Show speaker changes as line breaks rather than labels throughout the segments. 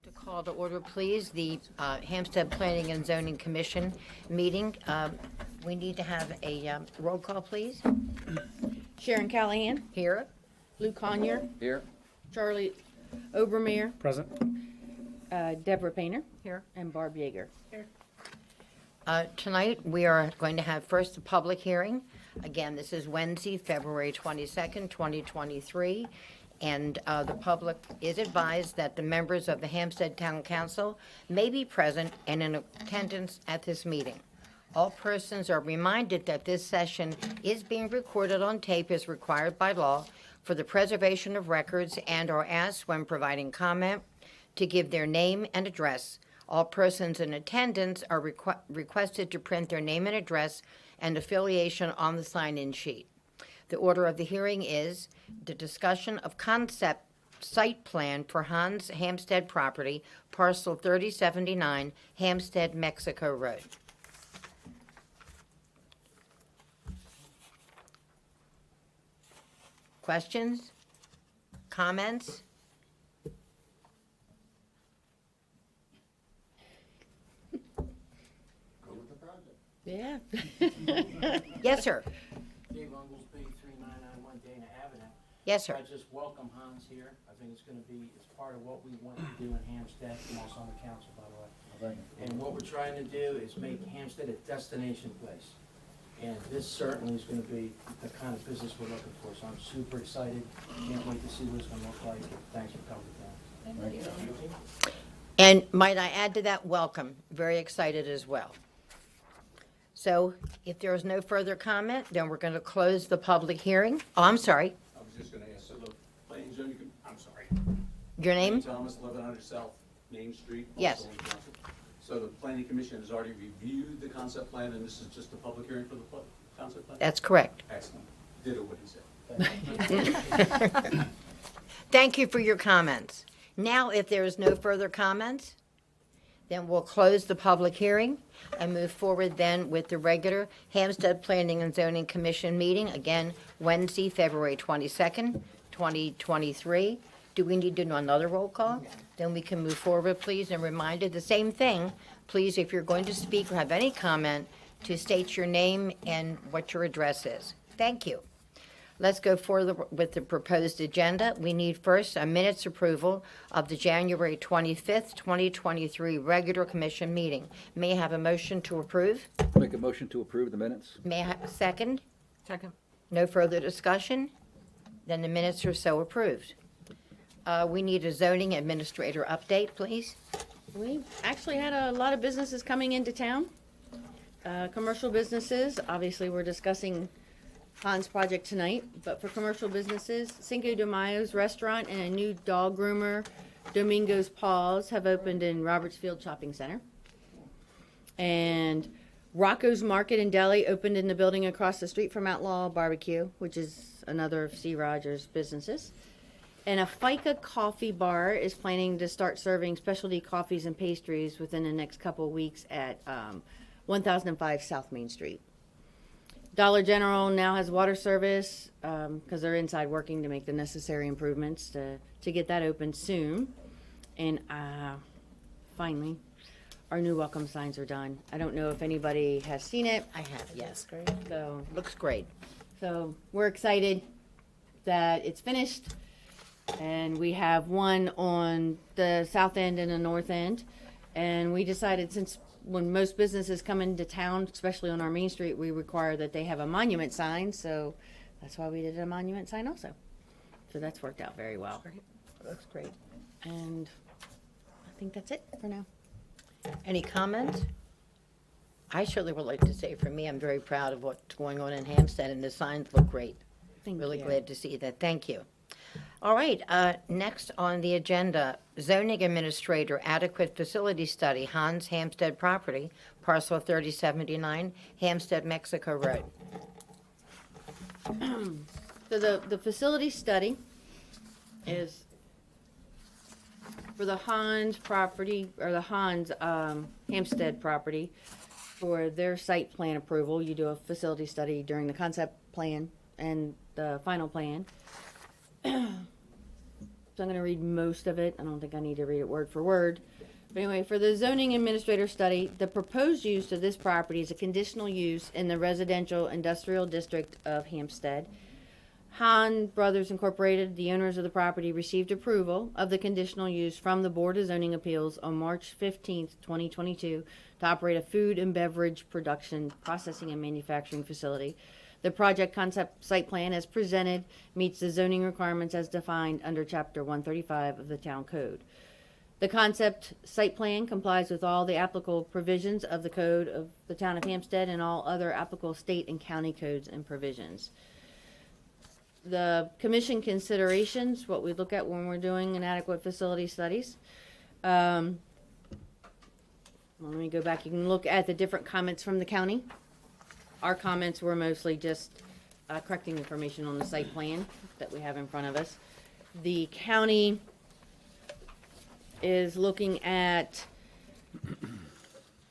To call to order, please, the Hampstead Planning and Zoning Commission meeting. We need to have a roll call, please.
Sharon Callahan,
Here.
Lou Conyer,
Here.
Charlie Obermeyer,
Present.
Deborah Painter,
Here.
and Barb Yeager.
Tonight, we are going to have first a public hearing. Again, this is Wednesday, February 22nd, 2023. And the public is advised that the members of the Hampstead Town Council may be present and in attendance at this meeting. All persons are reminded that this session is being recorded on tape as required by law for the preservation of records, and are asked when providing comment to give their name and address. All persons in attendance are requested to print their name and address and affiliation on the sign-in sheet. The order of the hearing is the discussion of concept site plan for Hans Hampstead property, parcel 3079, Hampstead, Mexico Road. Questions? Comments?
Go with the project.
Yeah.
Yes, sir.
Dave Unglesby, 3991 Dana Avenue.
Yes, sir.
I just welcome Hans here. I think it's gonna be, it's part of what we want to do in Hampstead. I'm also on the council, by the way. And what we're trying to do is make Hampstead a destination place. And this certainly is gonna be the kind of business we're looking for, so I'm super excited. Can't wait to see what it's gonna look like. Thanks for coming down.
And might I add to that, welcome. Very excited as well. So if there is no further comment, then we're going to close the public hearing. Oh, I'm sorry.
I was just gonna ask, so the planning and zoning, I'm sorry.
Your name?
Thomas, 1100 South Main Street.
Yes.
also in Johnson. So the planning commission has already reviewed the concept plan, and this is just a public hearing for the concept plan?
That's correct.
Excellent. Ditto what he said.
Thank you for your comments. Now, if there is no further comments, then we'll close the public hearing and move forward then with the regular Hampstead Planning and Zoning Commission meeting, again, Wednesday, February 22nd, 2023. Do we need to do another roll call? Then we can move forward, please, and reminded the same thing. Please, if you're going to speak or have any comment, to state your name and what your address is. Thank you. Let's go forward with the proposed agenda. We need first a minutes approval of the January 25th, 2023 regular commission meeting. May I have a motion to approve?
Make a motion to approve the minutes?
May I have a second?
Second.
No further discussion? Then the minutes are so approved. We need a zoning administrator update, please.
We actually had a lot of businesses coming into town. Commercial businesses, obviously, we're discussing Hans project tonight, but for commercial businesses, Cinco de Mayo's restaurant and a new dog groomer, Domingo's Paws, have opened in Robertsfield Shopping Center. And Rocco's Market and Deli opened in the building across the street from Outlaw Barbecue, which is another of C. Rogers' businesses. And a FICA coffee bar is planning to start serving specialty coffees and pastries within the next couple of weeks at 1005 South Main Street. Dollar General now has water service because they're inside working to make the necessary improvements to get that open soon. And finally, our new welcome signs are done. I don't know if anybody has seen it.
I have, yes.
So,
Looks great.
so we're excited that it's finished. And we have one on the south end and the north end. And we decided, since when most businesses come into town, especially on our main street, we require that they have a monument sign. So that's why we did a monument sign also. So that's worked out very well.
Looks great.
And I think that's it for now.
Any comments? I surely would like to say, for me, I'm very proud of what's going on in Hampstead, and the signs look great.
Thank
Really
you.
glad to see that. Thank you. All right, next on the agenda, zoning administrator adequate facility study, Hans Hampstead property, parcel 3079, Hampstead, Mexico Road.
So the facility study is for the Hans property, or the Hans Hampstead property. For their site plan approval, you do a facility study during the concept plan and the final plan. I'm going to read most of it. I don't think I need to read it word for word. But anyway, for the zoning administrator study, the proposed use of this property is a conditional use in the residential industrial district of Hampstead. Hahn Brothers Incorporated, the owners of the property, received approval of the conditional use from the Board of Zoning Appeals on March 15th, 2022, to operate a food and beverage production, processing, and manufacturing facility. The project concept site plan as presented meets the zoning requirements as defined under Chapter 135 of the Town Code. The concept site plan complies with all the applicable provisions of the Code of the Town of Hampstead and all other applicable state and county codes and provisions. The commission considerations, what we look at when we're doing inadequate facility studies. Let me go back. You can look at the different comments from the county. Our comments were mostly just correcting information on the site plan that we have in front of us. The county is looking at,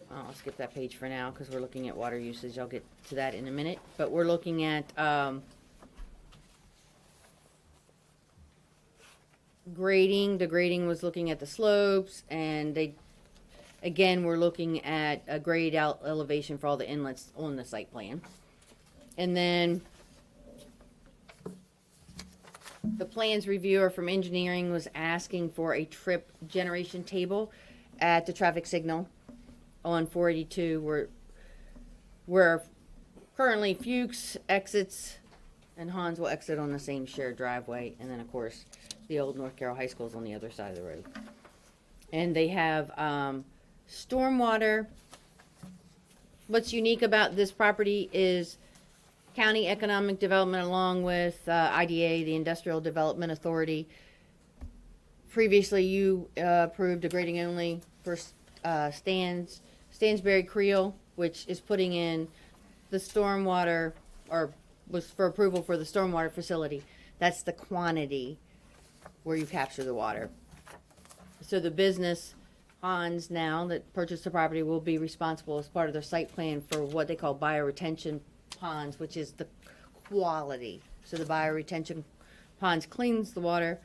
I'll skip that page for now because we're looking at water usage. I'll get to that in a minute. But we're looking at grading. The grading was looking at the slopes, and they, again, we're looking at a grade out elevation for all the inlets on the site plan. And then the plans reviewer from engineering was asking for a trip generation table at the traffic signal on 482 where currently Fuchs exits and Hans will exit on the same shared driveway. And then, of course, the old North Carroll High School is on the other side of the road. And they have stormwater. What's unique about this property is County Economic Development along with IDA, the Industrial Development Authority. Previously, you approved a grading only for Stansbury Creel, which is putting in the stormwater, or was for approval for the stormwater facility. That's the quantity where you capture the water. So the business, Hans, now that purchased the property, will be responsible as part of their site plan for what they call bioretention ponds, which is the quality. So the bioretention ponds cleans the water,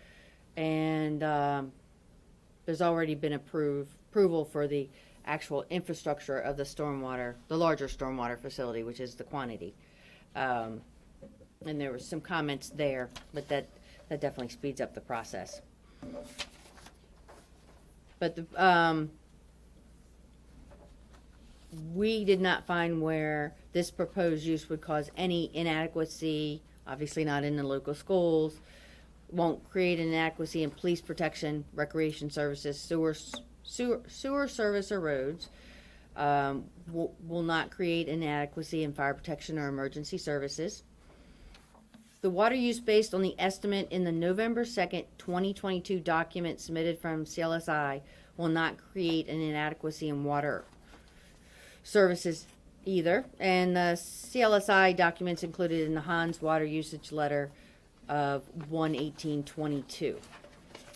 and there's already been approval for the actual infrastructure of the stormwater, the larger stormwater facility, which is the quantity. And there were some comments there, but that definitely speeds up the process. But we did not find where this proposed use would cause any inadequacy, obviously not in the local schools, won't create an inadequacy in police protection, recreation services, sewer service or roads, will not create inadequacy in fire protection or emergency services. The water use based on the estimate in the November 2nd, 2022 document submitted from CLSI will not create an inadequacy in water services either. And the CLSI documents included in the Hans water usage letter of 1/18/22.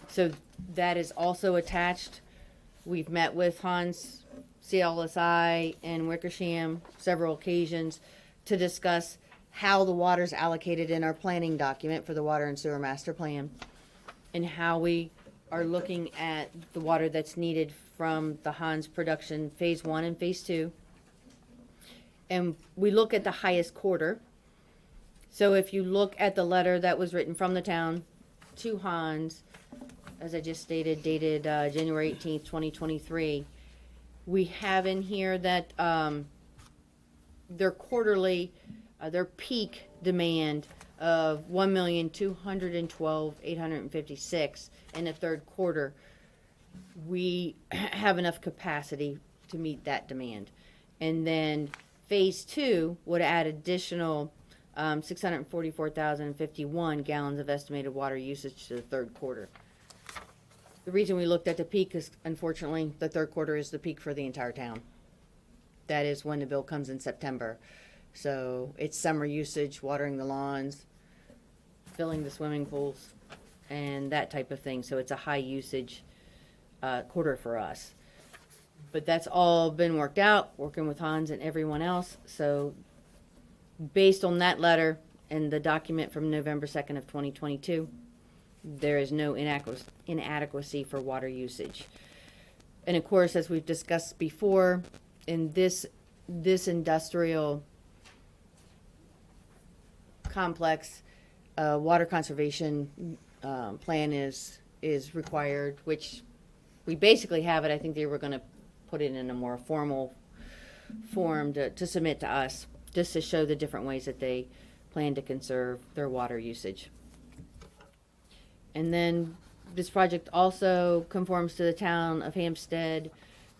So that is also attached. We've met with Hans, CLSI, and Wickersham several occasions to discuss how the water is allocated in our planning document for the water and sewer master plan, and how we are looking at the water that's needed from the Hans production phase 1 and phase 2. And we look at the highest quarter. So if you look at the letter that was written from the town to Hans, as I just stated, dated January 18th, 2023, we have in here that their quarterly, their peak demand of 1,212,856 in the third quarter, we have enough capacity to meet that demand. And then phase 2 would add additional 644,051 gallons of estimated water usage to the third quarter. The reason we looked at the peak is, unfortunately, the third quarter is the peak for the entire town. That is when the bill comes in September. So it's summer usage, watering the lawns, filling the swimming pools, and that type of thing. So it's a high usage quarter for us. But that's all been worked out, working with Hans and everyone else. So based on that letter and the document from November 2nd of 2022, there is no inadequacy for water usage. And of course, as we've discussed before, in this industrial complex, water conservation plan is required, which we basically have it. I think they were going to put it in a more formal form to submit to us, just to show the different ways that they plan to conserve their water usage. And then this project also conforms to the town of Hampstead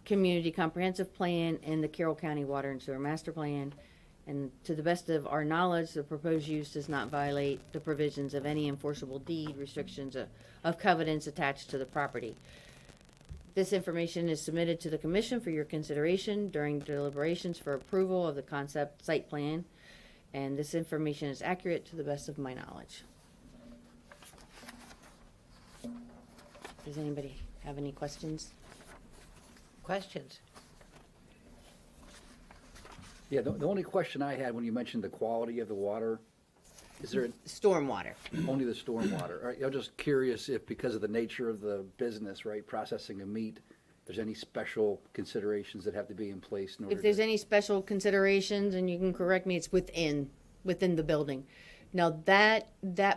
Community Comprehensive Plan and the Carroll County Water and Sewer Master Plan. And to the best of our knowledge, the proposed use does not violate the provisions of any enforceable deed, restrictions of covenants attached to the property. This information is submitted to the commission for your consideration during deliberations for approval of the concept site plan, and this information is accurate to the best of my knowledge. Does anybody have any questions?
Questions?
Yeah, the only question I had when you mentioned the quality of the water, is there
Stormwater.
only the storm water? All right, I'm just curious if, because of the nature of the business, right, processing of meat, there's any special considerations that have to be in place in order
If there's
to...
any special considerations, and you can correct me, it's within the building. Now that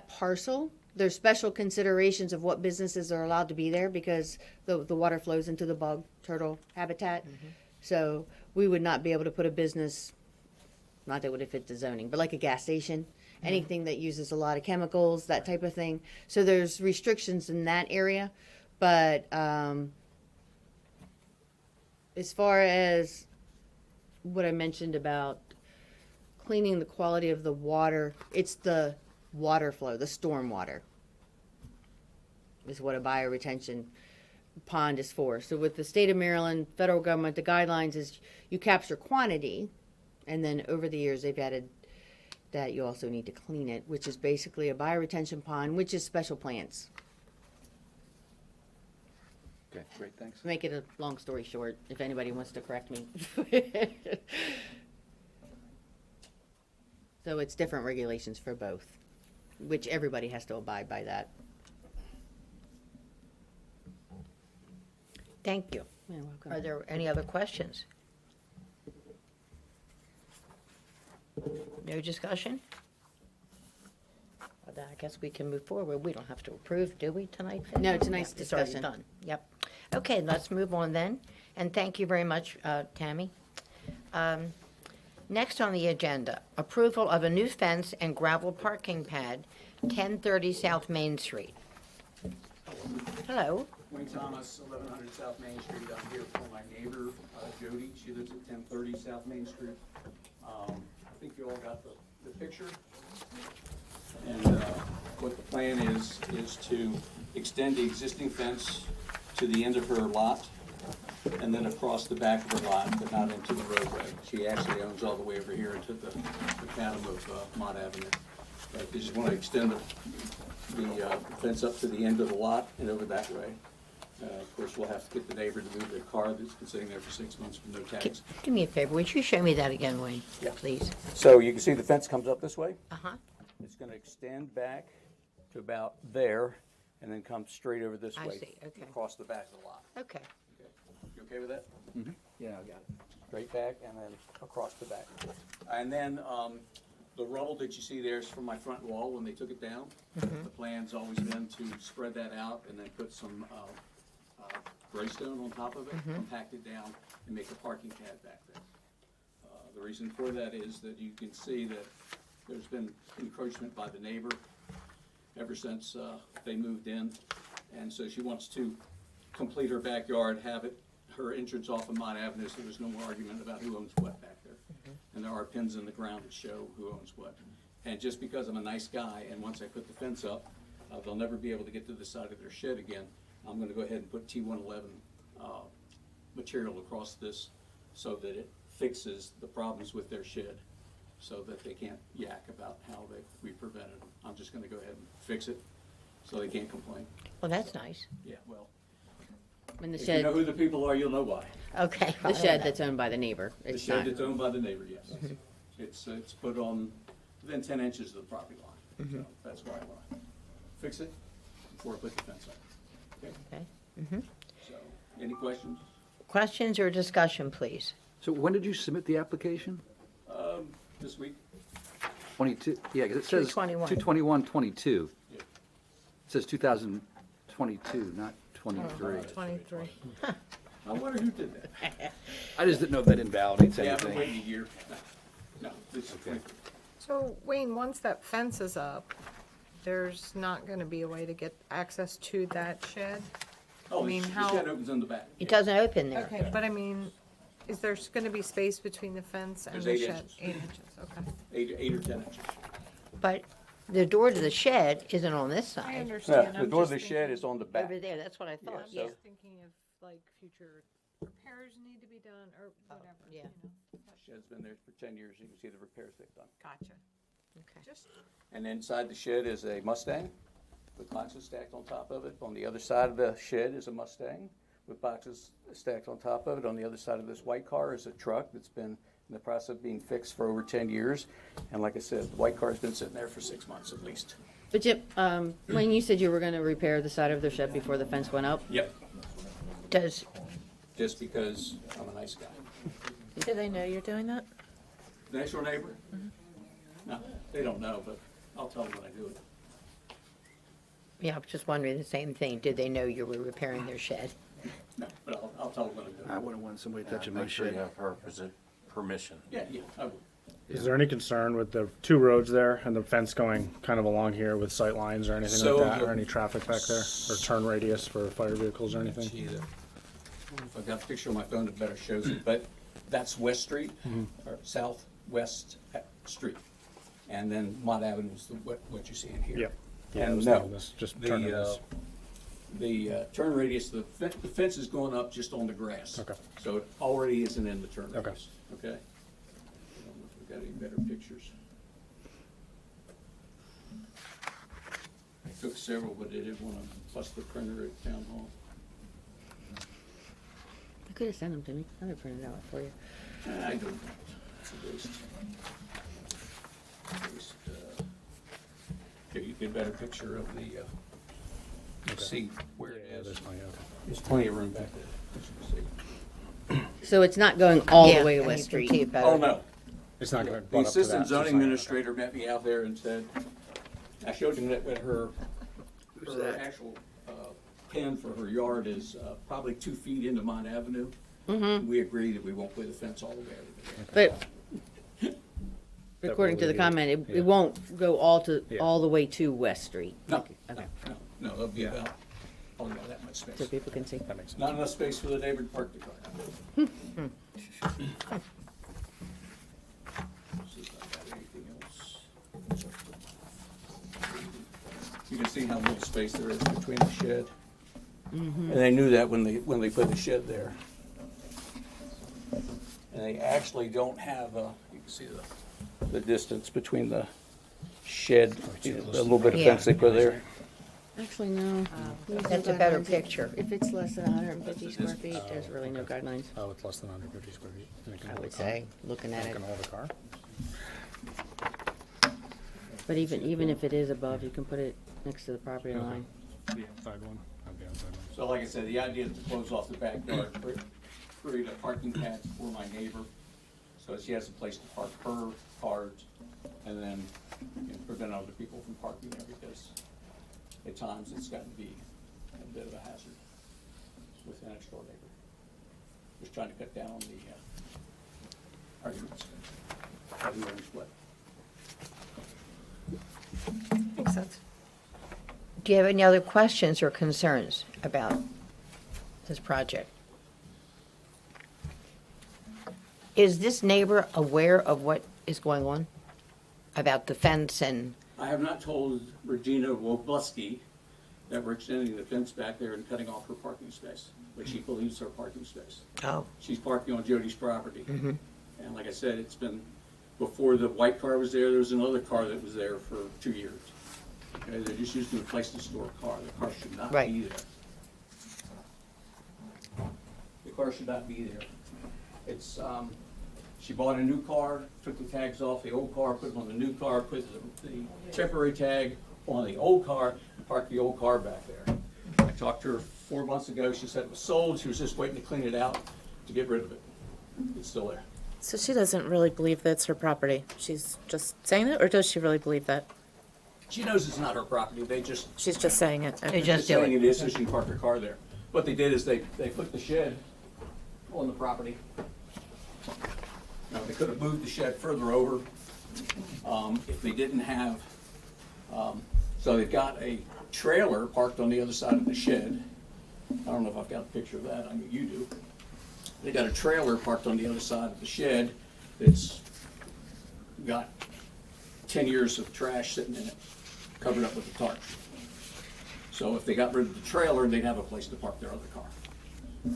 parcel, there's special considerations of what businesses are allowed to be there because the water flows into the bog turtle habitat. So we would not be able to put a business, not that would it fit the zoning, but like a gas station, anything that uses a lot of chemicals, that type of thing. So there's restrictions in that area, but as far as what I mentioned about cleaning the quality of the water, it's the water flow, the storm water is what a bioretention pond is for. So with the state of Maryland, federal government, the guidelines is you capture quantity, and then over the years they've added that you also need to clean it, which is basically a bioretention pond, which is special plants.
Okay, great, thanks.
Make it a long story short, if anybody wants to correct me. So it's different regulations for both, which everybody has to abide by that.
Thank you.
You're welcome.
Are there any other questions? No discussion? Well, then I guess we can move forward. We don't have to approve, do we, tonight?
No, tonight's
Yeah, it's already
discussion.
done. Yep. Okay, let's move on then. And thank you very much, Tammy. Next on the agenda, approval of a new fence and gravel parking pad, 1030 South Main Street. Hello.
Wayne Thomas, 1100 South Main Street. I'm here for my neighbor, Jody. She lives at 1030 South Main Street. I think you all got the picture. And what the plan is to extend the existing fence to the end of her lot and then across the back of her lot, but not into the roadway. She actually owns all the way over here into the macadam of Mott Avenue. But they just want to extend the fence up to the end of the lot and over that way. Of course, we'll have to get the neighbor to move their car that's been sitting there for 6 months with no tags.
Do me a favor, would you show me that again, Wayne?
Yeah.
Please.
So you can see the fence comes up this way.
Uh-huh.
It's going to extend back to about there and then come straight over this
I
way.
see, okay.
Across the back of the lot.
Okay.
Okay. You okay with that?
Yeah, I got it.
Straight back and then across the back. And then the rubble that you see there is from my front wall when they took it down. The plan's always been to spread that out and then put some gray stone on top of it, compact it down, and make a parking pad back there. The reason for that is that you can see that there's been encroachment by the neighbor ever since they moved in. And so she wants to complete her backyard, have it, her entrance off of Mott Avenue, so there's no more argument about who owns what back there. And there are pins in the ground that show who owns what. And just because I'm a nice guy, and once I put the fence up, they'll never be able to get to the side of their shed again. I'm gonna go ahead and put T111 material across this so that it fixes the problems with their shed, so that they can't yak about how we prevented them. I'm just gonna go ahead and fix it so they can't complain.
Well, that's nice.
Yeah, well,
And the
if you know
shed,
who the people are, you'll know why.
Okay.
the shed that's owned by the neighbor.
The
It's
shed
not,
that's owned by the neighbor, yes. It's put on within 10 inches of the property line. So that's why I want to fix it, before I put the fence up. Okay,
Okay.
so, any questions?
Questions or discussion, please?
So when did you submit the application?
This week?
22, yeah, 'cause it says
2/21.
2/21/22.
Yeah.
It says 2022, not 23.
23.
I wonder who did that.
I just didn't know if that invalidates
Yeah, I've been
anything.
waiting a year. No, this is
Okay.
So Wayne, once that fence is up, there's not gonna be a way to get access to that shed?
Oh,
I mean,
the
how-
shed opens in the back.
It doesn't open there.
Okay, but I mean, is there gonna be space between the fence and
There's
the
8
shed?
inches.
8 inches, okay.
8 or 10 inches.
But the door to the shed isn't on this
I
side.
understand.
The
I'm
door of
just
the shed
thinking-
is on the back.
Over there, that's what I thought,
Yeah,
yeah.
Just thinking of like future repairs need to be done or whatever.
yeah.
you know.
Shed's been there for 10 years. You can see the repairs they've done.
Gotcha.
Okay.
Just,
And inside the shed is a Mustang with boxes stacked on top of it. On the other side of the shed is a Mustang with boxes stacked on top of it. On the other side of this white car is a truck that's been in the process of being fixed for over 10 years. And like I said, the white car's been sitting there for 6 months at least.
But Jim, Wayne, you said you were gonna repair the side of their shed before the fence went up?
Yep.
Does,
Just because I'm a nice guy.
Do they know you're doing that?
The next door neighbor? No, they don't know, but I'll tell them when I do it.
yeah, I was just wondering the same thing. Did they know you were repairing their shed?
No, but I'll tell them when I do
I
it.
wouldn't want somebody touching my
Make sure you
shed.
have her permission.
Yeah, I will.
Is there any concern with the two roads there and the fence going kind of along here with sight lines or anything
So
like that?
the-
Or any traffic back there? Or turn radius for fire vehicles or anything?
See that. If I've got a picture on my phone, it better shows it, but that's West Street, or Southwest Street. And then Mott Avenue is what you see in here.
Yep. Yeah, I
And
was
no,
thinking this, just turn radius.
the turn radius, the fence is going up just on the grass.
Okay.
So it already isn't in the turn
Okay.
radius, okay? I don't know if we've got any better pictures. I took several, but I didn't want to bust the printer at town hall.
I could have sent them to me. I'd have printed it out for you.
I don't. It's a waste. Here, you get a better picture of the, see where it
Yeah,
is.
there's plenty, okay.
There's plenty of room back there, as you can see.
So it's not going all
Yeah,
the way to
and
West
you can
Street?
see it better.
Oh, no.
It's not gonna
The
butt up to that.
assistant
it's just
zoning
not gonna-
administrator met me out there and said, I showed him that her
that?
actual pen for her yard is probably 2 feet into Mott Avenue.
Mm-hmm.
We agree that we won't put the fence all the way over there.
But according to the
be-
comment,
yeah.
it won't go
Yeah.
all the way to West Street.
No,
Okay,
no, there'll be about, only about that much
so
space.
people can see.
That makes sense.
Not enough space for the neighbor to park the car. See if I've got anything else. You can see how little space there is between the shed. And they knew that when they put the shed there. And they actually don't have you can see the distance between the shed, the little bit of
Yeah.
fence they put there.
Actually, no. There's no
That's a better
guidelines.
picture.
If it's less than 150 square feet, there's really no guidelines.
Oh, it's less than 150 square feet. And it can
I
hold
would
a car.
say, looking at
It
it.
can hold a car?
But even if it is above, you can put it next to the property line.
The outside one? The outside one.
So like I said, the idea is to close off the backyard, create a parking pad for my neighbor, so she has a place to park her cars, and then prevent other people from parking there, because at times it's gotten to be a bit of a hazard with the next door neighbor. Just trying to cut down on the arguments. Everyone's split.
makes sense.
Do you have any other questions or concerns about this project? Is this neighbor aware of what is going on? About the fence and,
I have not told Regina Wobluski that we're extending the fence back there and cutting off her parking space, which she believes is her parking space.
oh,
She's parking on Jody's property. And like I said, it's been, before the white car was there was another car that was there for 2 years. Okay, they're just using the place to store a car. The car should not
Right.
be there. The car should not be there. It's, she bought a new car, took the tags off the old car, put them on the new car, put the temporary tag on the old car, parked the old car back there. I talked to her 4 months ago, she said it was sold, she was just waiting to clean it out to get rid of it. It's still there.
So she doesn't really believe that it's her property. She's just saying it, or does she really believe that?
She knows it's not her property,
She's just saying it.
They just do
saying
it.
it is so she can park her car there. What they did is they put the shed on the property. Now, they could have moved the shed further over, if they didn't have, so they've got a trailer parked on the other side of the shed. I don't know if I've got a picture of that, I know you do. They got a trailer parked on the other side of the shed that's got 10 years of trash sitting in it, covered up with a tarp. So if they got rid of the trailer, they'd have a place to park their other car,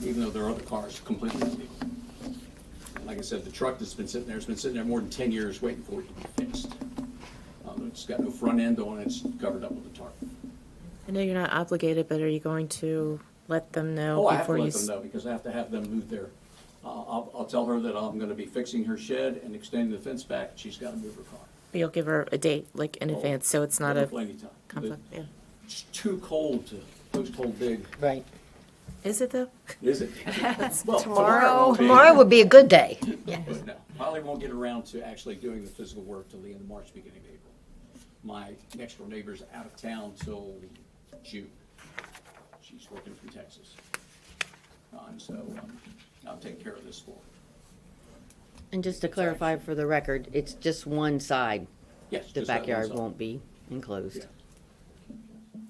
even though their other car is completely illegal. Like I said, the truck that's been sitting there has been sitting there more than 10 years waiting for it to be fixed. It's got no front end on it, it's covered up with a tarp.
I know you're not obligated, but are you going to let them know
Oh, I have to
before you?
let them know, because I have to have them move their, I'll tell her that I'm gonna be fixing her shed and extending the fence back, she's gotta move her car.
You'll give her a date, like in
Oh,
advance, so it's not
Give her
a
plenty of time.
conflict. Yeah.
It's too cold to post hole dig,
Right.
Is it though?
is it? Well,
Tomorrow.
won't be.
Tomorrow would be a good day.
But no, probably won't get around to actually doing the physical work till the end of March, beginning of April. My next door neighbor's out of town till June. She's working from Texas. So I'm taking care of this for her.
And just to clarify for the record, it's just one side.
Yes,
The
just that one
backyard
side.
won't be enclosed.
Yeah.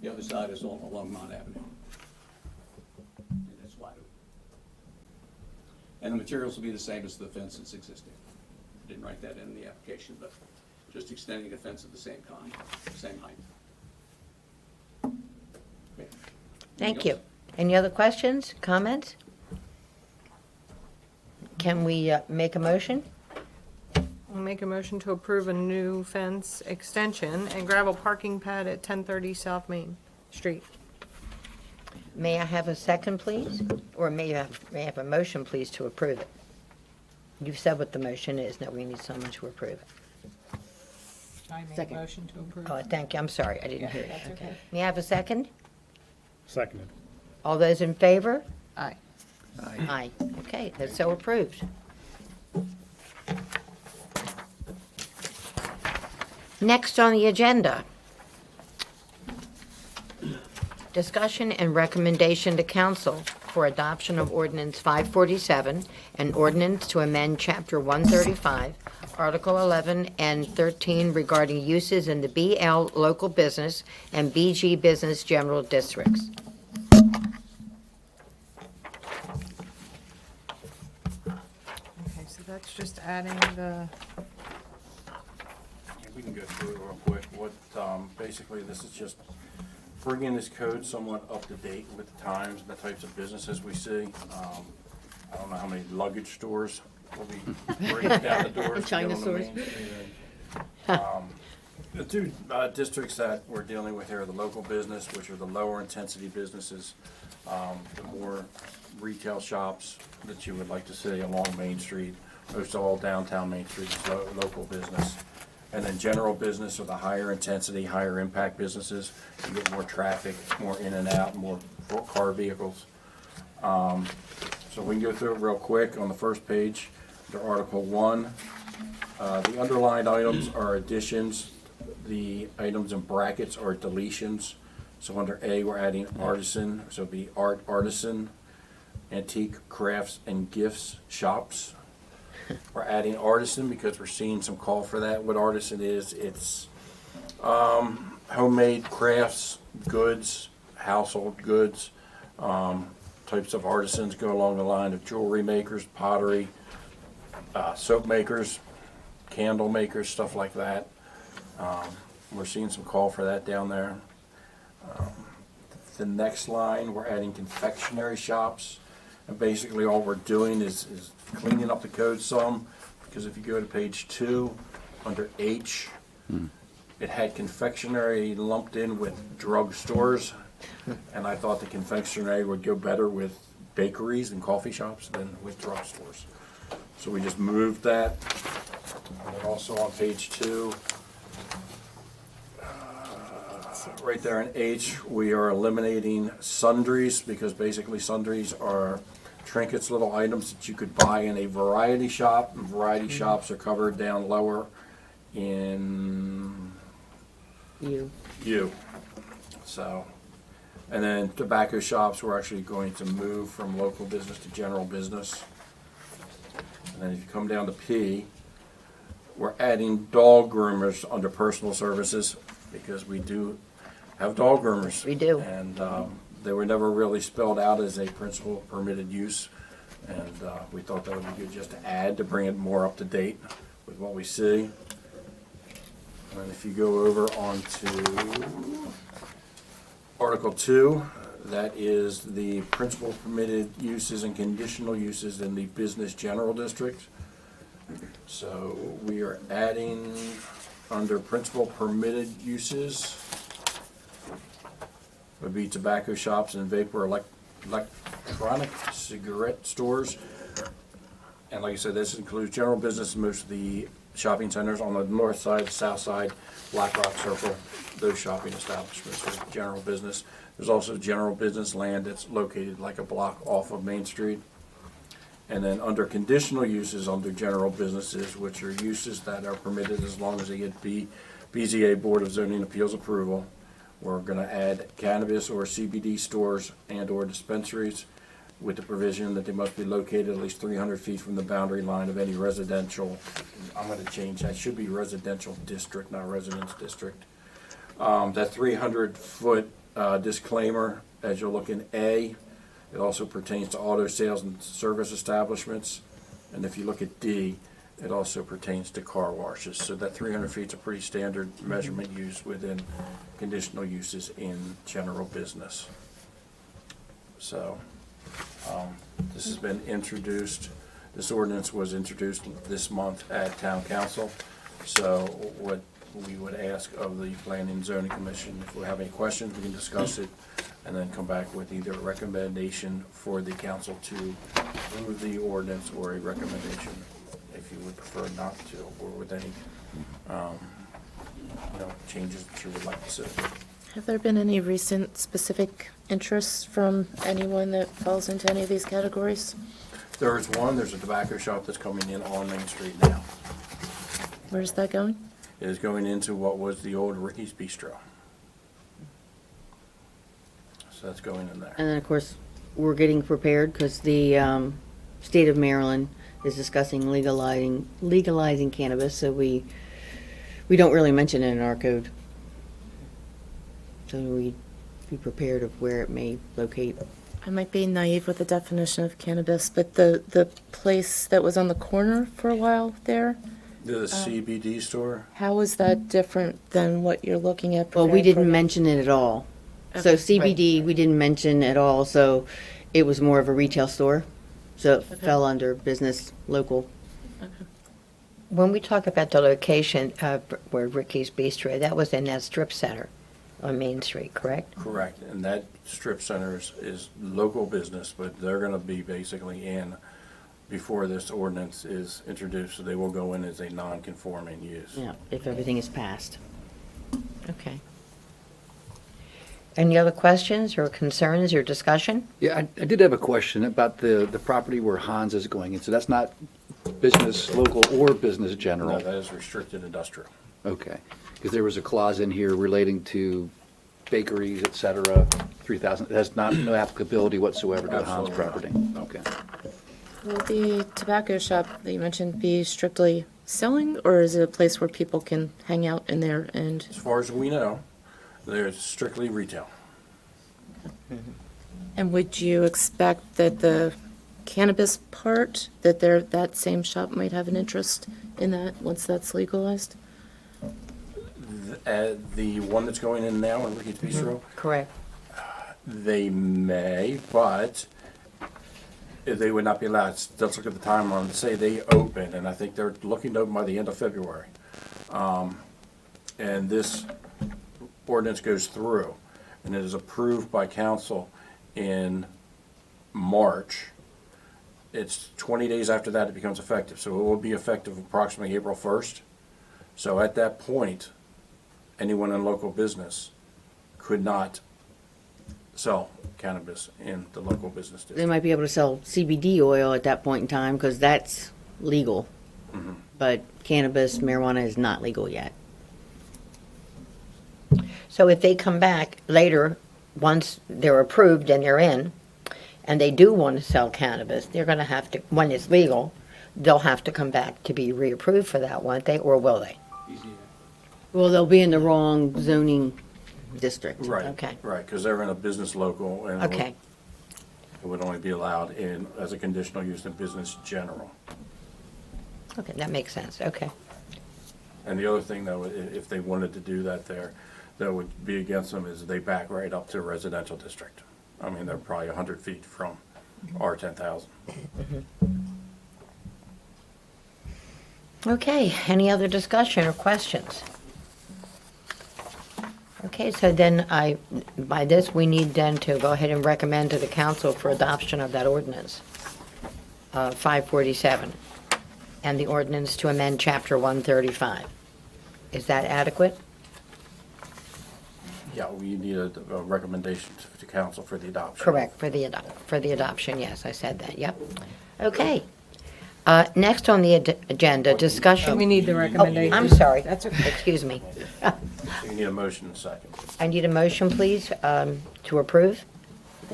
The other side is along Mount Avenue. And it's wide open. And the materials will be the same as the fence that's existing. Didn't write that in the application, but just extending a fence of the same kind, same height. Okay.
Thank
Anything
you. Any other questions, comments? Can we make a motion?
I'll make a motion to approve a new fence extension and gravel parking pad at 1030 South Main Street.
May I have a second, please? Or may I have a motion, please, to approve it? You've said what the motion is. Now we need someone to approve it.
I make
Second.
a motion to approve.
Oh, thank you. I'm sorry. I didn't hear you. Okay. May I have a second?
Seconded.
All those in favor?
Aye.
Aye. Okay, that's so approved. Next on the agenda, discussion and recommendation to council for adoption of ordinance 547, an ordinance to amend chapter 135, article 11 and 13 regarding uses in the BL local business and BG business general districts.
Okay, so that's just adding the,
We can go through it real quick. Basically, this is just bringing this code somewhat up to date with the times and the types of businesses we see. I don't know how many luggage stores will be breaking down the doors. to
China
get on the
stores.
main street. The two districts that we're dealing with here are the local business, which are the lower intensity businesses, the more retail shops that you would like to see along Main Street. Most all downtown Main Street is local business. And then general business are the higher intensity, higher impact businesses. You get more traffic, more in and out, more car vehicles. So we can go through it real quick. On the first page, under Article 1, the underlined items are additions. The items in brackets are deletions. So under A, we're adding artisan, so it'd be artisan, antique crafts and gifts shops. We're adding artisan because we're seeing some call for that. What artisan is, it's homemade crafts, goods, household goods. Types of artisans go along the line of jewelry makers, pottery, soap makers, candle makers, stuff like that. We're seeing some call for that down there. The next line, we're adding confectionery shops. And basically all we're doing is cleaning up the code some, because if you go to page 2, under H, it had confectionery lumped in with drug stores. And I thought the confectionery would go better with bakeries and coffee shops than with drugstores. So we just moved that. And then also on page 2, right there in H, we are eliminating sundries, because basically sundries are trinkets, little items that you could buy in a variety shop. And variety shops are covered down lower in U. So, and then tobacco shops, we're actually going to move from local business to general business. And then if you come down to P, we're adding dog groomers under personal services, because we do have dog groomers.
We do.
And they were never really spelled out as a principal permitted use. And we thought that would be good just to add, to bring it more up to date with what we see. And if you go over onto Article 2, that is the principal permitted uses and conditional uses in the business general district. So we are adding under principal permitted uses would be tobacco shops and vapor electronic cigarette stores. And like I said, this includes general business, most of the shopping centers on the north side, south side, Black Rock Circle, those shopping establishments are general business. There's also general business land that's located like a block off of Main Street. And then under conditional uses under general businesses, which are uses that are permitted as long as they get BZA Board of Zoning Appeals approval, we're gonna add cannabis or CBD stores and or dispensaries with the provision that they must be located at least 300 feet from the boundary line of any residential, I'm gonna change, that should be residential district, not residence district. That 300-foot disclaimer, as you'll look in A, it also pertains to auto sales and service establishments. And if you look at D, it also pertains to car washes. So that 300 feet is a pretty standard measurement used within conditional uses in general business. So this has been introduced, this ordinance was introduced this month at Town Council. So what we would ask of the Planning and Zoning Commission, if we have any questions, we can discuss it and then come back with either a recommendation for the council to approve the ordinance or a recommendation, if you would prefer not to, or with any, changes that you would like to see.
Have there been any recent specific interests from anyone that falls into any of these categories?
There's a tobacco shop that's coming in on Main Street now.
Where's that going?
It is going into what was the old Ricky's Bistro. So that's going in there.
And then, of course, we're getting prepared because the state of Maryland is discussing legalizing cannabis, so we don't really mention it in our code. So we be prepared of where it may locate.
I might be naive with the definition of cannabis, but the place that was on the corner for a while there,
The CBD store?
how is that different than what you're looking at?
Well, we
preparing
didn't
for?
mention it at all. So
Okay,
CBD, we didn't mention at all, so it was more of a retail store. So it fell under business, local.
When we talk about the location of where Ricky's Bistro, that was in that strip center on Main Street, correct?
Correct, and that strip center is local business, but they're gonna be basically in before this ordinance is introduced, so they will go in as a non-conforming use.
Yeah, if everything is passed.
Okay. Any other questions or concerns or discussion?
Yeah, I did have a question about the property where Hans is going in. So that's not business local or business general?
No, that is restricted industrial.
Okay, because there was a clause in here relating to bakeries, et cetera, 3,000, it has no applicability whatsoever to the Hans
Absolutely not.
property. Okay.
Will the tobacco shop that you mentioned be strictly selling, or is it a place where people can hang out in there and?
As far as we know, they're strictly retail.
And would you expect that the cannabis part, that that same shop might have an interest in that once that's legalized?
The one that's going in now in Ricky's Bistro,
Correct.
they may, but they would not be allowed. Let's look at the timeline. Say they open, and I think they're looking to open by the end of February. And this ordinance goes through, and it is approved by council in March. It's 20 days after that it becomes effective, so it will be effective approximately April 1st. So at that point, anyone in local business could not sell cannabis in the local business
They
district.
might be able to sell CBD oil at that point in time because that's legal. But cannabis, marijuana is not legal yet.
So if they come back later, once they're approved and they're in, and they do want to sell cannabis, they're going to have to, when it's legal, they'll have to come back to be reapproved for that, won't they, or will they?
Well, they'll be in the wrong zoning district.
Right,
Okay.
right, because they're in a business local, and
Okay,
it would only be allowed in, as a conditional use in business general.
okay, that makes sense, okay.
And the other thing, though, if they wanted to do that there, that would be against them, is they back right up to a residential district. I mean, they're probably 100 feet from our 10,000.
Okay, any other discussion or questions? Okay, so then by this, we need then to go ahead and recommend to the council for adoption of that ordinance, 547, and the ordinance to amend Chapter 135. Is that adequate?
Yeah, we need a recommendation to council for the adoption.
Correct, for the adoption, yes, I said that, yep. Okay. Next on the agenda, discussion.
We need the
Oh,
recommendation.
I'm sorry.
That's okay.
Excuse me.
So you need a motion and a second.
I need a motion, please, to approve,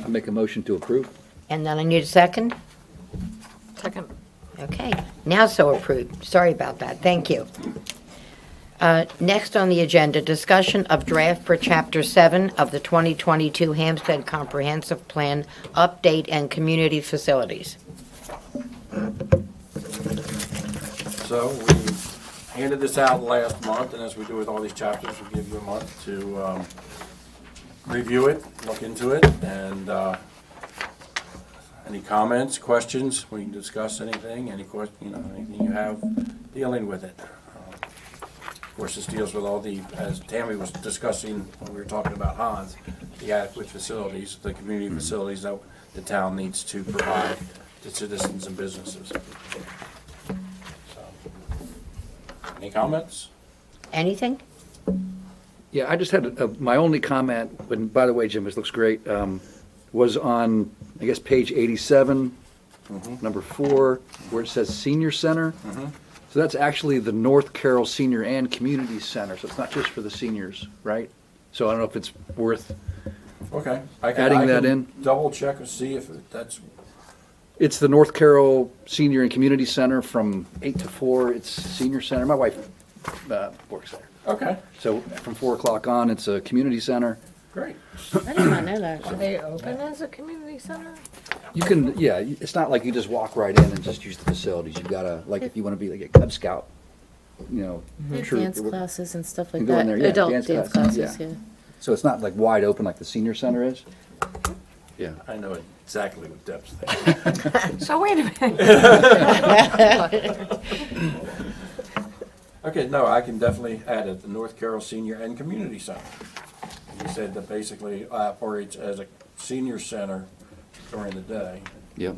I make a motion to approve.
and then I need a second.
Second.
Okay, now so approved. Sorry about that, thank you. Next on the agenda, discussion of draft for Chapter 7 of the 2022 Hampstead Comprehensive Plan Update and Community Facilities.
So we handed this out last month, and as we do with all these chapters, we give you a month to review it, look into it, and any comments, questions, we can discuss anything, anything you have dealing with it. Of course, this deals with all the, as Tammi was discussing when we were talking about Hans, the adequate facilities, the community facilities that the town needs to provide to citizens and businesses. Any comments?
Anything?
Yeah, I just had my only comment, and by the way, Jim, this looks great, was on, I guess, page 87, number 4, where it says Senior Center. So that's actually the North Carroll Senior and Community Center, so it's not just for the seniors, right? So I don't know if it's worth,
Okay.
Adding that in?
Double check and see if that's,
it's the North Carroll Senior and Community Center from 8 to 4, it's Senior Center. My wife works there.
okay,
So from 4 o'clock on, it's a community center.
great.
I did not know that.
Are they open as a community center?
You can, yeah, it's not like you just walk right in and just use the facilities. You've gotta, like, if you wanna be like a Cub Scout, you know. troop,
Dance classes and stuff like
You go in
that.
there, yeah,
Adult
dance
dance
classes,
classes,
yeah.
yeah.
So it's not like wide open like the senior center is? Yeah.
I know exactly what Deb's thinking.
So wait a minute.
Okay, no, I can definitely add it, the North Carroll Senior and Community Center. You said that basically operates as a senior center during the day.
Yep.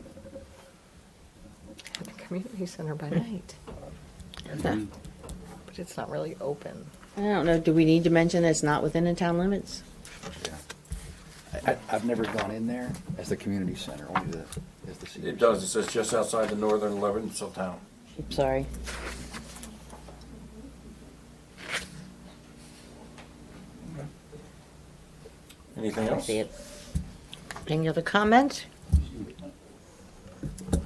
The community center by night. But it's not really open.
I don't know, do we need to mention that it's not within the town limits?
I've never gone in there as the community center, only as the senior.
It does, it says just outside the northern limits of town.
Sorry.
Anything
I
else?
see it.
Any other comments?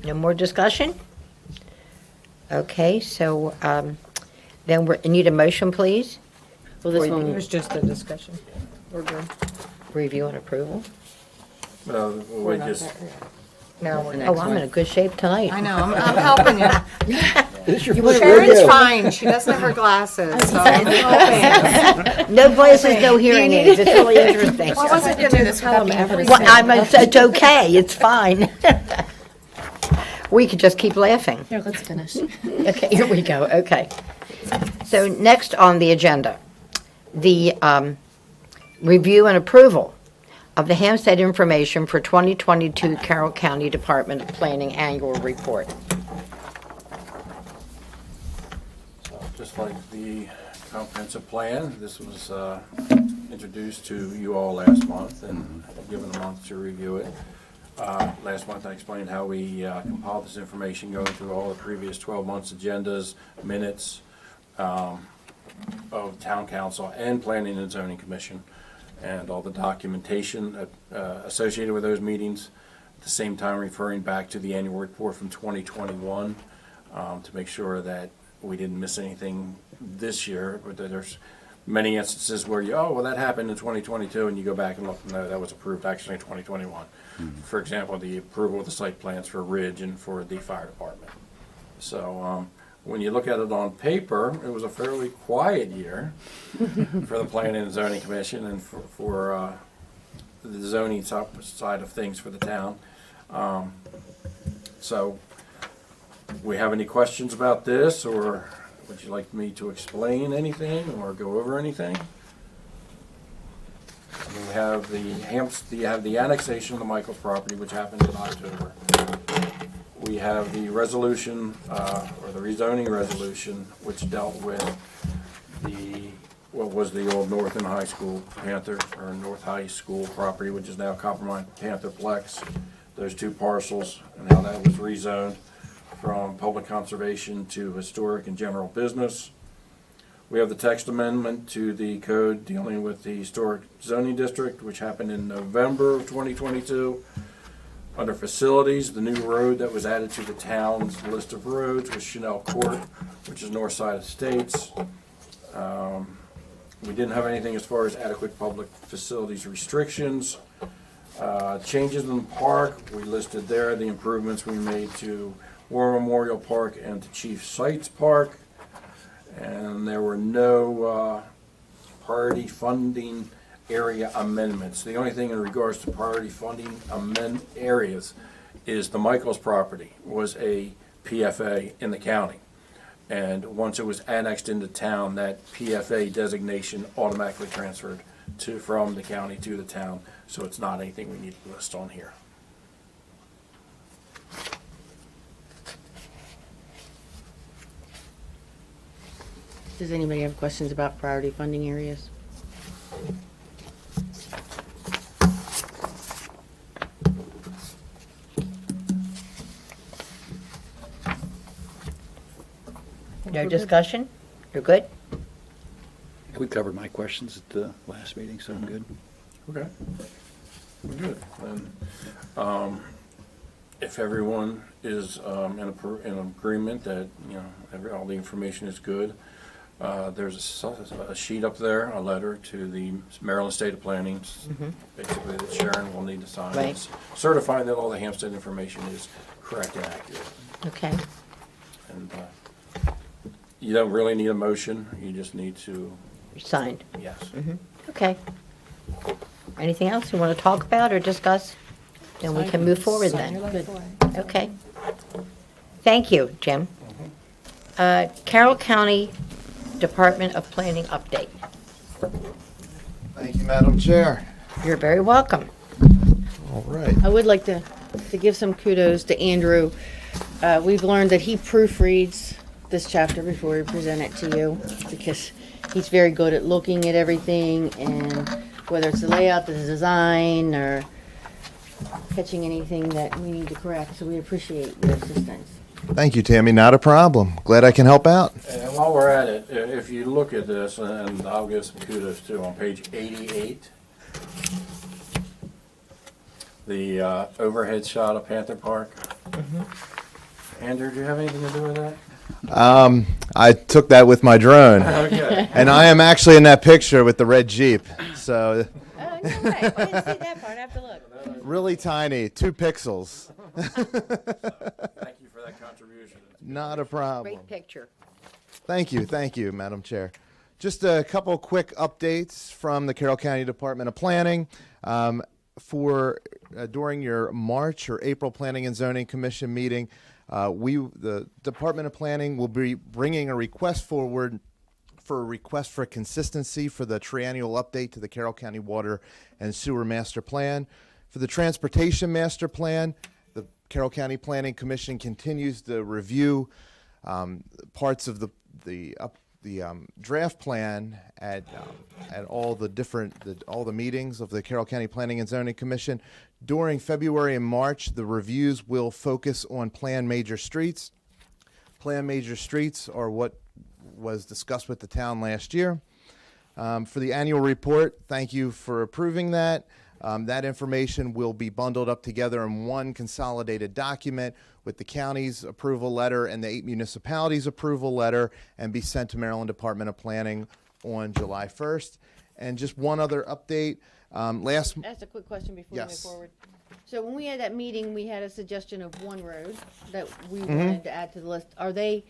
No more discussion? Okay, so then we need a motion, please.
Well, this
Or
It
one,
was just a discussion. We're good.
Review and approval.
We just,
No, we're
Oh, I'm in a good shape tonight.
I know, I'm helping you.
Is this your
wanna
first
Sharon's
rodeo?
fine, she doesn't have her glasses, so I'm helping.
No glasses, no hearing aids. It's really interesting.
I wasn't gonna tell him everything.
Well, it's okay, it's fine. We could just keep laughing.
Here, let's finish.
Okay, here we go, okay. So next on the agenda, the review and approval of the Hampstead information for 2022 Carroll County Department of Planning Annual Report.
just like the comprehensive plan, this was introduced to you all last month and given a month to review it. Last month I explained how we compiled this information going through all the previous 12 months' agendas, minutes of Town Council and Planning and Zoning Commission, and all the documentation associated with those meetings. At the same time, referring back to the annual report from 2021 to make sure that we didn't miss anything this year. But there's many instances where that happened in 2022, and you go back and look, no, that was approved actually in 2021. For example, the approval of the site plans for Ridge and for the fire department. So when you look at it on paper, it was a fairly quiet year for the Planning and Zoning Commission and for the zoning side of things for the town. So, we have any questions about this, or would you like me to explain anything or go over anything? We have the annexation of the Michaels property, which happened in October. We have the resolution, or the rezoning resolution, which dealt with what was the old North and High School Panther, or North High School property, which is now Compromise Pantherplex. Those two parcels and how that was rezoned from public conservation to historic and general business. We have the text amendment to the code dealing with the historic zoning district, which happened in November of 2022. Under facilities, the new road that was added to the town's list of roads was Chanel Court, which is north side of States. We didn't have anything as far as adequate public facilities restrictions. Changes in the park, we listed there the improvements we made to War Memorial Park and to Chief Sites Park. And there were no priority funding area amendments. The only thing in regards to priority funding areas is the Michaels property was a PFA in the county. And once it was annexed into town, that PFA designation automatically transferred from the county to the town. So it's not anything we need to list on here.
Does anybody have questions about priority funding areas?
No discussion? You're good?
We covered my questions at the last meeting, so I'm good.
Okay. We're good. Then, if everyone is in agreement that all the information is good, there's a sheet up there, a letter to the Maryland State of Planning, basically that Sharon will need to sign,
Right.
certifying that all the Hampstead information is correct and accurate.
Okay.
And you don't really need a motion. You just need to,
Signed.
yes.
Okay. Anything else you want to talk about or discuss? Then we can move forward then. Okay. Thank you, Jim. Carroll County Department of Planning update.
Thank you, Madam Chair.
You're very welcome.
All right.
I would like to give some kudos to Andrew. We've learned that he proofreads this chapter before we present it to you, because he's very good at looking at everything, and whether it's the layout, the design, or catching anything that we need to correct. So we appreciate your assistance.
Thank you, Tammy. Not a problem. Glad I can help out.
And while we're at it, if you look at this, and I'll give some kudos too, on page 88, the overhead shot of Panther Park. Andrew, do you have anything to do with that?
I took that with my drone,
Okay.
and I am actually in that picture with the red Jeep. So
Oh, no way. I didn't see that part. I have to look.
really tiny, 2 pixels.
Thank you for that contribution.
Not a problem.
Great picture.
Thank you, Madam Chair. Just a couple quick updates from the Carroll County Department of Planning. During your March or April Planning and Zoning Commission meeting, the Department of Planning will be bringing a request forward for a request for consistency for the triennial update to the Carroll County Water and Sewer Master Plan. For the Transportation Master Plan, the Carroll County Planning Commission continues to review parts of the draft plan at all the meetings of the Carroll County Planning and Zoning Commission. During February and March, the reviews will focus on planned major streets. Planned major streets are what was discussed with the town last year. For the annual report, thank you for approving that. That information will be bundled up together in one consolidated document with the county's approval letter and the 8 municipalities' approval letter, and be sent to Maryland Department of Planning on July 1st. And just one other update.
That's a quick question before we move
Yes.
forward. So when we had that meeting, we had a suggestion of one road that we
Mm-hmm.
wanted to add to the list. Are they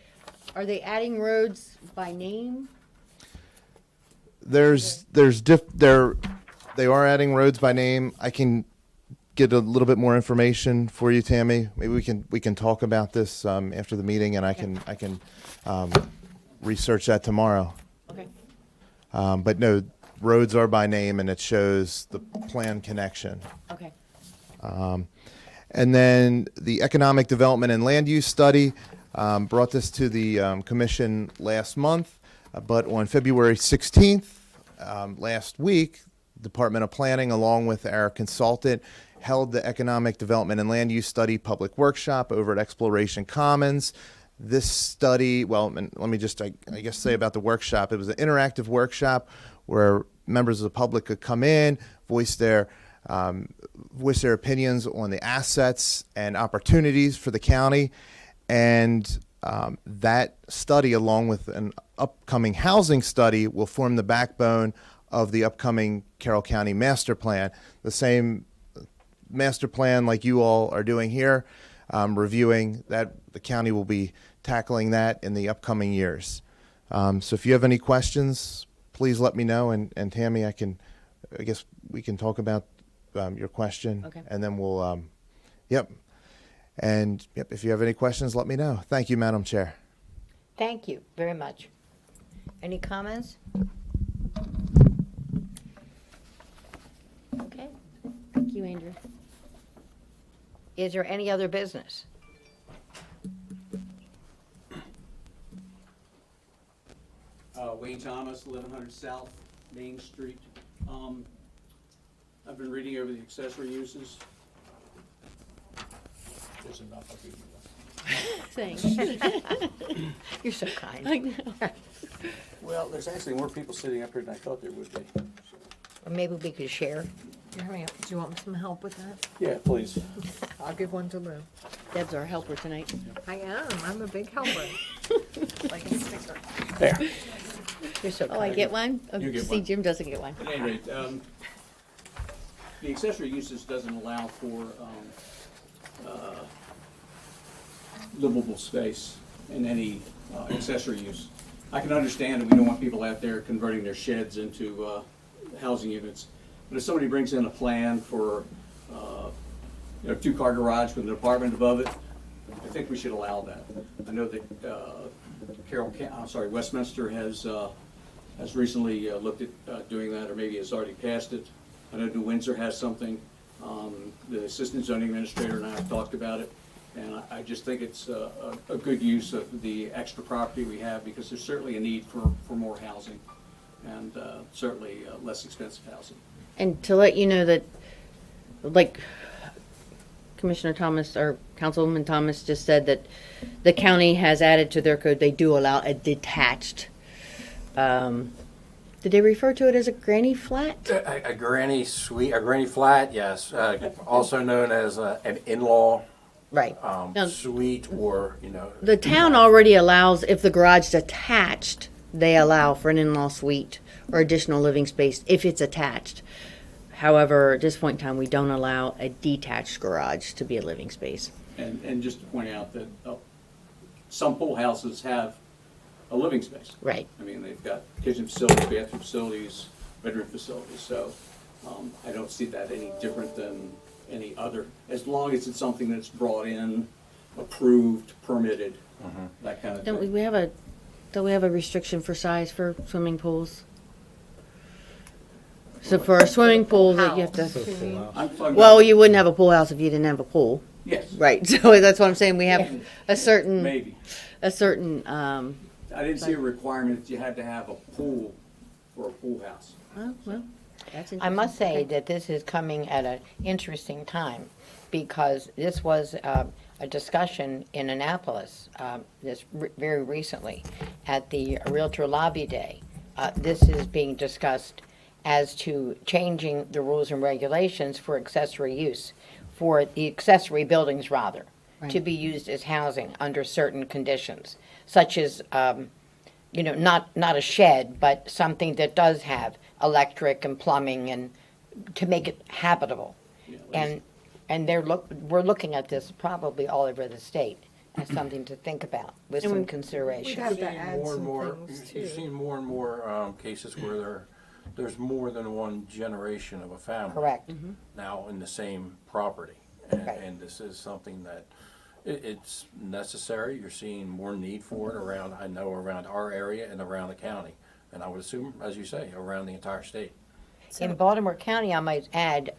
adding roads by name?
They are adding roads by name. I can get a little bit more information for you, Tammy. Maybe we can talk about this after the meeting, and I can research that tomorrow.
Okay.
But no, roads are by name, and it shows the plan connection.
Okay.
And then the Economic Development and Land Use Study brought this to the commission last month, but on February 16th, last week, Department of Planning, along with our consultant, held the Economic Development and Land Use Study public workshop over at Exploration Commons. This study, well, and let me just, I guess, say about the workshop. It was an interactive workshop where members of the public could come in, voice their opinions on the assets and opportunities for the county. And that study, along with an upcoming housing study, will form the backbone of the upcoming Carroll County Master Plan. The same master plan like you all are doing here, reviewing that. The county will be tackling that in the upcoming years. So if you have any questions, please let me know. And Tammy, I guess we can talk about your question.
Okay.
And then we'll, yep. And yep, if you have any questions, let me know. Thank you, Madam Chair.
Thank you very much. Any comments? Okay.
Thank you, Andrew.
Is there any other business?
Wayne Thomas, 1100 South Main Street. I've been reading over the accessory uses. There's enough of you.
Thanks.
You're so kind.
I know.
Well, there's actually more people sitting up here than I thought there would be.
Or maybe we could share.
Do you want some help with that?
Yeah, please.
I'll give one to Lou.
Deb's our helper tonight.
I am. I'm a big helper. Like a sticker.
There.
You're so
Oh,
kind.
I get one? Oh,
You get
see,
one.
Jim doesn't get one.
At any rate, the accessory uses doesn't allow for livable space in any accessory use. I can understand that we don't want people out there converting their sheds into housing units, but if somebody brings in a plan for two-car garage with an apartment above it, I think we should allow that. I know that Westminster has recently looked at doing that, or maybe has already passed it. I know New Windsor has something. The Assistant Zoning Administrator and I have talked about it, and I just think it's a good use of the extra property we have, because there's certainly a need for more housing, and certainly less expensive housing.
And to let you know that, like Commissioner Thomas or Councilwoman Thomas just said, that the county has added to their code, they do allow a detached. Did they refer to it as a granny flat?
A granny suite, a granny flat, yes, also known as an in-law
Right.
No.
suite, or,
The town already allows, if the garage is attached, they allow for an in-law suite or additional living space if it's attached. However, at this point in time, we don't allow a detached garage to be a living space.
And just to point out that some pool houses have a living space.
Right.
I mean, they've got kitchen facilities, bathroom facilities, bedroom facilities, so I don't see that any different than any other, as long as it's something that's brought in, approved, permitted, that kind of thing.
Don't we have a restriction for size for swimming pools? So for a swimming pool, that you have to,
I'm talking
well,
about-
you wouldn't have a pool house if you didn't have a pool.
Yes.
Right, so that's what I'm saying, we have a certain,
Maybe.
a certain,
I didn't see a requirement that you had to have a pool for a pool house.
Oh, well, that's interesting.
I must say
Okay.
that this is coming at an interesting time, because this was a discussion in Annapolis very recently at the Realtor Lobby Day. This is being discussed as to changing the rules and regulations for accessory use, for the accessory buildings rather, to be used as housing under certain conditions, such as, not a shed, but something that does have electric and plumbing, and to make it habitable. And we're looking at this probably all over the state as something to think about with some consideration.
have to
You've seen
add
more and
some
more-
things,
You've
too.
seen more and more cases where there's more than one generation of a family.
Correct.
Now in the same property. And,
Right.
and this is something that it's necessary. You're seeing more need for it around, I know, around our area and around the county. And I would assume, as you say, around the entire state.
In Baltimore County, I might add,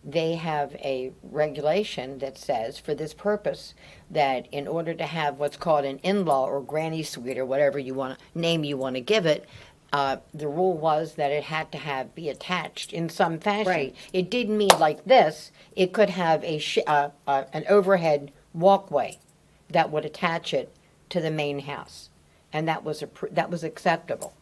they have a regulation that says, for this purpose, that in order to have what's called an in-law or granny suite or whatever name you want to give it, the rule was that it had to be attached in some fashion.
Right.
It didn't mean like this. It could have an overhead walkway that would attach it to the main house, and that was acceptable.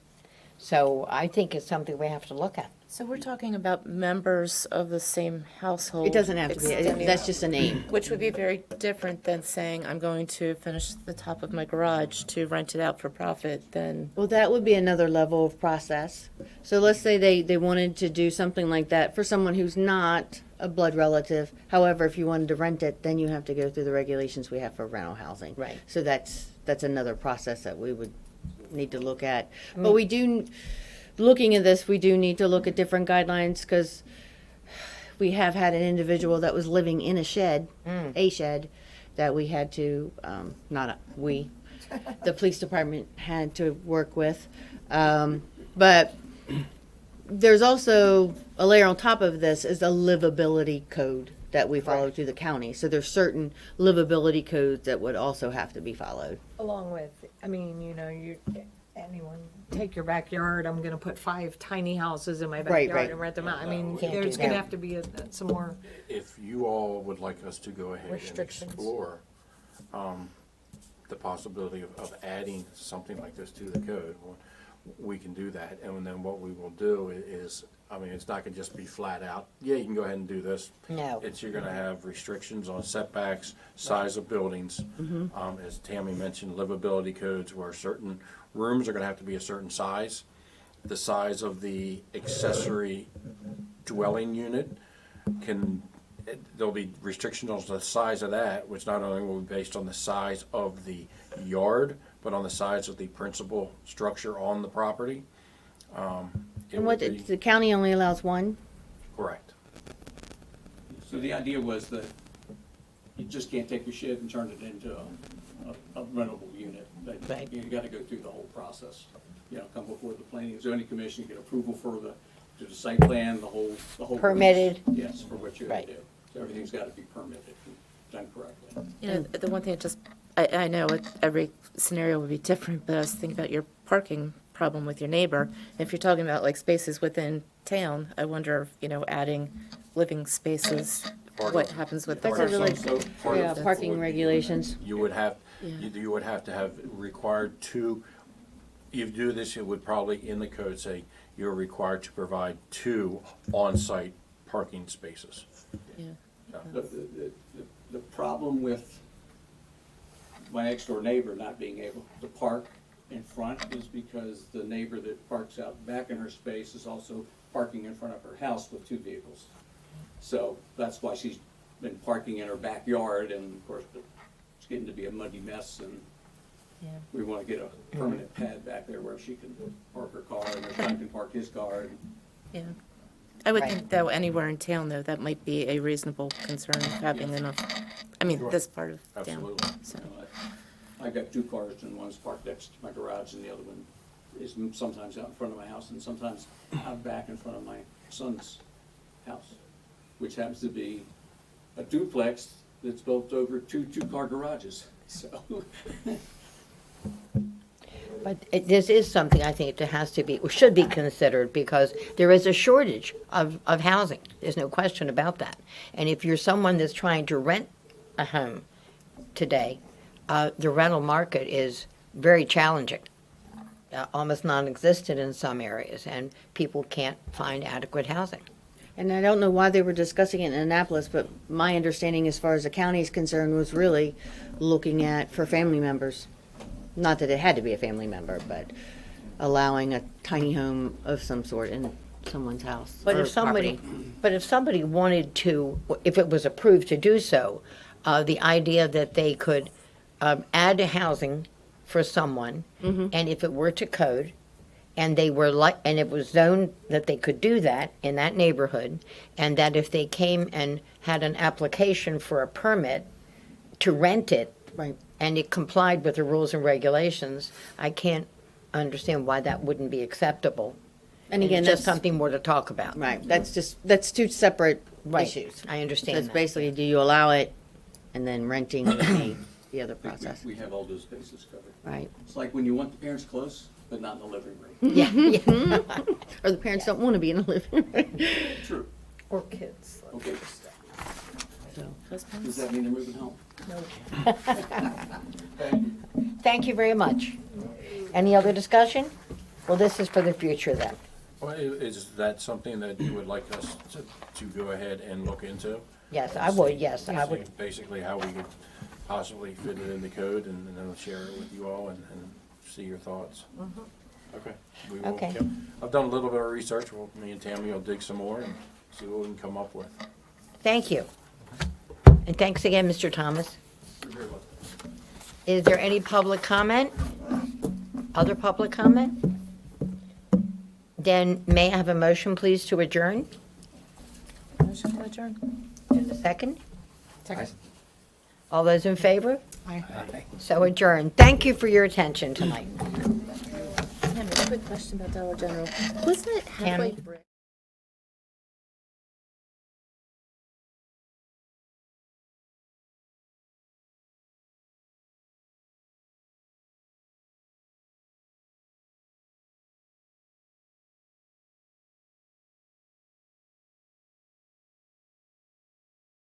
So I think it's something we have to look at.
So we're talking about members of the same household.
It doesn't have to be,
extending-
that's just a name.
Which would be very different than saying, I'm going to finish the top of my garage to rent it out for profit, then,
Well, that would be another level of process. So let's say they wanted to do something like that for someone who's not a blood relative. However, if you wanted to rent it, then you have to go through the regulations we have for rental housing.
Right.
So that's another process that we would need to look at. But looking at this, we do need to look at different guidelines, because we have had an individual that was living in a shed, that we had to, the police department had to work with. But there's also a layer on top of this is the livability code that we follow through the county. So there's certain livability codes that would also have to be followed.
Along with, anyone, take your backyard, I'm gonna put 5 tiny houses in my
Right,
backyard
right.
and rent them out. I mean,
Can't do
there's gonna
that.
have to be some more,
If you all would like us to go ahead and
Restrictions.
explore the possibility of adding something like this to the code, we can do that. And then what we will do is, it's not gonna just be flat out, yeah, you can go ahead and do this.
No.
You're gonna have restrictions on setbacks, size of buildings. As Tammy mentioned, livability codes where certain rooms are gonna have to be a certain size. The size of the accessory dwelling unit there'll be restrictions on the size of that, which not only will be based on the size of the yard, but on the size of the principal structure on the property. It
And
would be-
the county only allows one?
Correct.
So the idea was that you just can't take your shed and turn it into a rentable unit. That
Right.
You gotta go through the whole process. Come before the planning and zoning commission, get approval for the site plan, the whole.
Permitted.
Yes, for what you're gonna
Right.
do. So everything's gotta be permitted, and done correctly.
the one thing that just, I know every scenario would be different, but I was thinking about your parking problem with your neighbor. If you're talking about like spaces within town, I wonder if, adding living spaces, what happens with the
That's a really,
parking?
So part of-
parking regulations.
You would have,
Yeah.
you would have to have required to, if you do this, it would probably in the code say you're required to provide 2 on-site parking spaces.
Yeah.
The problem with my next door neighbor not being able to park in front is because the neighbor that parks out back in her space is also parking in front of her house with 2 vehicles. So that's why she's been parking in her backyard, and of course, it's getting to be a muddy mess, and we want to get a permanent pad back there where she can park her car, and her son can park his car.
Yeah. I would
Right.
think though, anywhere in town though, that might be a reasonable concern, having enough, this part of town.
Absolutely.
So,
I got 2 cars, and one's parked next to my garage, and the other one is sometimes out in front of my house, and sometimes out back in front of my son's house, which happens to be a duplex that's built over 2 two-car garages, so.
But this is something I think that has to be, or should be considered, because there is a shortage of housing. There's no question about that. And if you're someone that's trying to rent a home today, the rental market is very challenging, almost non-existent in some areas, and people can't find adequate housing.
And I don't know why they were discussing it in Annapolis, but my understanding as far as the county is concerned was really looking at for family members. Not that it had to be a family member, but allowing a tiny home of some sort in someone's house.
But
or
if somebody,
property.
but if somebody wanted to, if it was approved to do so, the idea that they could add to housing for someone, and if it were to code, and they were and it was zoned that they could do that in that neighborhood, and that if they came and had an application for a permit to rent it,
Right.
and it complied with the rules and regulations, I can't understand why that wouldn't be acceptable.
And again,
It's just
that's,
something more to talk about.
right, that's two separate
Right.
issues.
I
So
understand
it's
that.
basically, do you allow it, and then renting the other process,
We have all those bases covered.
right?
It's like when you want the parents close, but not in the living room.
Yeah, yeah.
Or the parents don't want to be in the living room.
True.
Or kids.
Okay.
So,
Does that mean they're moving home?
Thank you very much. Any other discussion? Well, this is for the future then.
Well, is that something that you would like us to go ahead and look into?
Yes, I would, yes, I would.
See basically how we could possibly fit it in the code, and then I'll share it with you all and see your thoughts. Okay. We will-
Okay.
yep. I've done a little bit of research. Well, me and Tammy will dig some more and see what we can come up with.
Thank you. And thanks again, Mr. Thomas.
You're very welcome.
Is there any public comment? Other public comment? Then may I have a motion, please, to adjourn?
Motion to adjourn.
In a second? All those in favor?
Aye.
So adjourned. Thank you for your attention tonight.
Tammy, a quick question about Dollar General. Wasn't it halfway
Tammy?
brick?